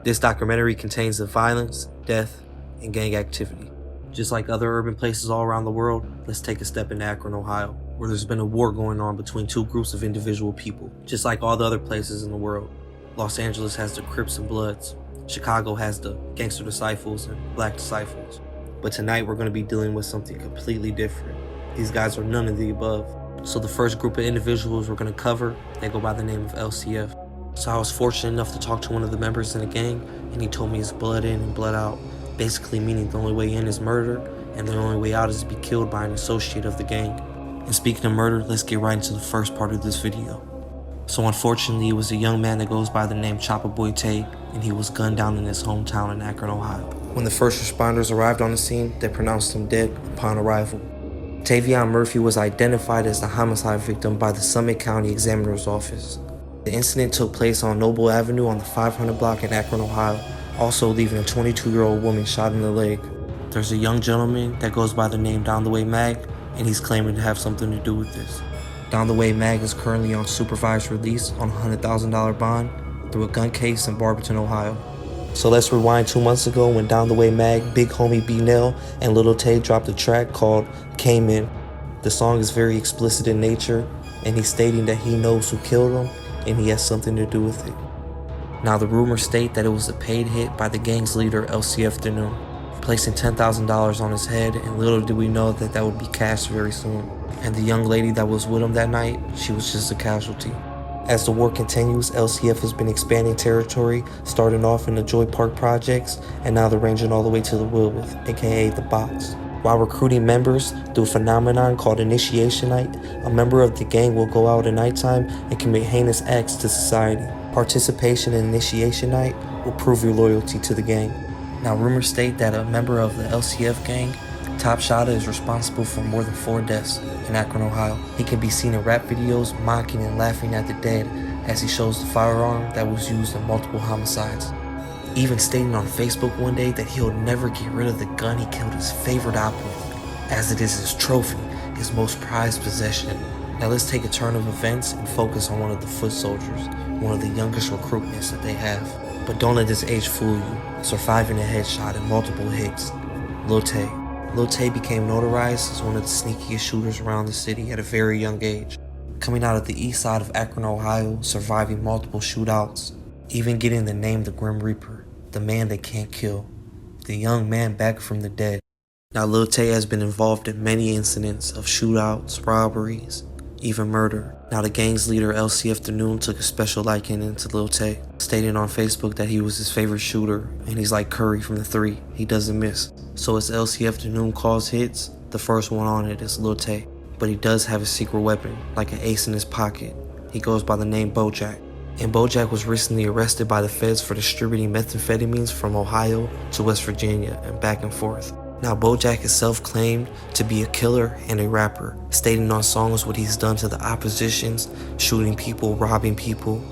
This documentary contains the violence, death, and gang activity. Just like other urban places all around the world, let's take a step into Akron, Ohio, where there's been a war going on between two groups of individual people. Just like all the other places in the world, Los Angeles has the Crips and Bloods, Chicago has the Gangster Disciples and Black Disciples. But tonight we're going to be dealing with something completely different. These guys are none of the above. So the first group of individuals we're going to cover, they go by the name of LCF. So I was fortunate enough to talk to one of the members in the gang, and he told me it's blood in and blood out. Basically meaning the only way in is murder, and the only way out is to be killed by an associate of the gang. And speaking of murder, let's get right into the first part of this video. So unfortunately, it was a young man that goes by the name Chopper Boy Tay, and he was gunned down in his hometown in Akron, Ohio. When the first responders arrived on the scene, they pronounced him dead upon arrival. Tavion Murphy was identified as the homicide victim by the Summit County Examiner's Office. The incident took place on Noble Avenue on the 500 block in Akron, Ohio, also leaving a 22-year-old woman shot in the leg. There's a young gentleman that goes by the name Down the Way Mag, and he's claiming to have something to do with this. Down the Way Mag is currently on supervised release on a $100,000 bond through a gun case in Barberton, Ohio. So let's rewind 2 months ago when Down the Way Mag, Big Homie B-Nell, and Lil Tay dropped a track called Came In. The song is very explicit in nature, and he's stating that he knows who killed him, and he has something to do with it. Now the rumors state that it was a paid hit by the gang's leader LCF Danoon, placing $10,000 on his head, and little did we know that would be cashed very soon. And the young lady that was with him that night, she was just a casualty. As the war continues, LCF has been expanding territory, starting off in the Joy Park projects, and now they're ranging all the way to the Wilworth, aka the Box. While recruiting members through a phenomenon called initiation night, a member of the gang will go out at nighttime and commit heinous acts to society. Participation in initiation night will prove your loyalty to the gang. Now rumors state that a member of the LCF gang, Top Shada, is responsible for more than 4 deaths in Akron, Ohio. He can be seen in rap videos mocking and laughing at the dead as he shows the firearm that was used in multiple homicides. Even stating on Facebook one day that he'll never get rid of the gun he killed his favorite op with, as it is his trophy, his most prized possession. Now let's take a turn of events and focus on one of the foot soldiers, one of the youngest recruitments that they have. But don't let this age fool you, surviving a headshot and multiple hits. Lil Tay. Lil Tay became notarized as one of the sneakiest shooters around the city at a very young age. Coming out of the east side of Akron, Ohio, surviving multiple shootouts, even getting the name the Grim Reaper, the man they can't kill, the young man back from the dead. Now Lil Tay has been involved in many incidents of shootouts, robberies, even murder. Now the gang's leader LCF Danoon took a special liking into Lil Tay, stating on Facebook that he was his favorite shooter, and he's like Curry from the 3, he doesn't miss. So as LCF Danoon calls hits, the first one on it is Lil Tay. But he does have a secret weapon, like an ace in his pocket. He goes by the name Bojack. And Bojack was recently arrested by the feds for distributing methamphetamines from Ohio to West Virginia and back and forth. Now Bojack is self-claimed to be a killer and a rapper, stating on songs what he's done to the oppositions, shooting people, robbing people,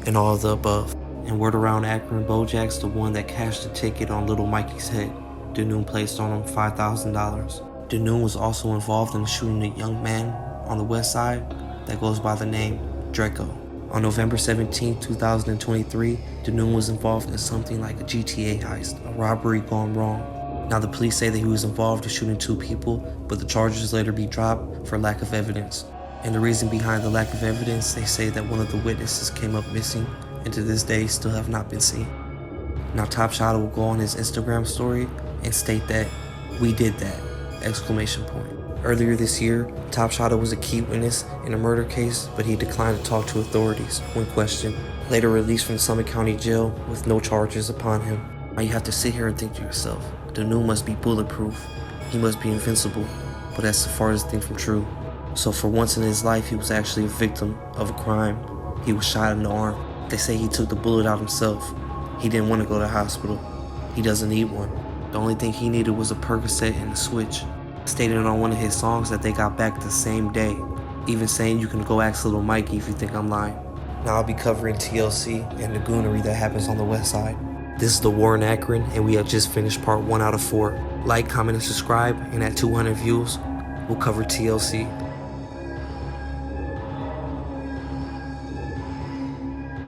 and all of the above. And word around Akron, Bojack's the one that cashed the ticket on Little Mikey's head. Danoon placed on him $5,000. Danoon was also involved in shooting a young man on the west side that goes by the name Draco. On November 17, 2023, Danoon was involved in something like a GTA heist, a robbery gone wrong. Now the police say that he was involved in shooting 2 people, but the charges later be dropped for lack of evidence. And the reason behind the lack of evidence, they say that one of the witnesses came up missing, and to this day still have not been seen. Now Top Shada will go on his Instagram story and state that, "We did that!" exclamation point. Earlier this year, Top Shada was a key witness in a murder case, but he declined to talk to authorities when questioned. Later released from Summit County Jail with no charges upon him. Now you have to sit here and think to yourself, Danoon must be bulletproof. He must be invincible, but that's the farthest thing from true. So for once in his life, he was actually a victim of a crime. He was shot in the arm. They say he took the bullet out himself. He didn't want to go to the hospital. He doesn't need one. The only thing he needed was a Percocet and a switch. Stated on one of his songs that they got back the same day, even saying you can go ask Little Mikey if you think I'm lying. Now I'll be covering TLC and the goonery that happens on the west side. This is The War in Akron, and we have just finished part 1 out of 4. Like, comment, and subscribe, and at 200 views, we'll cover TLC.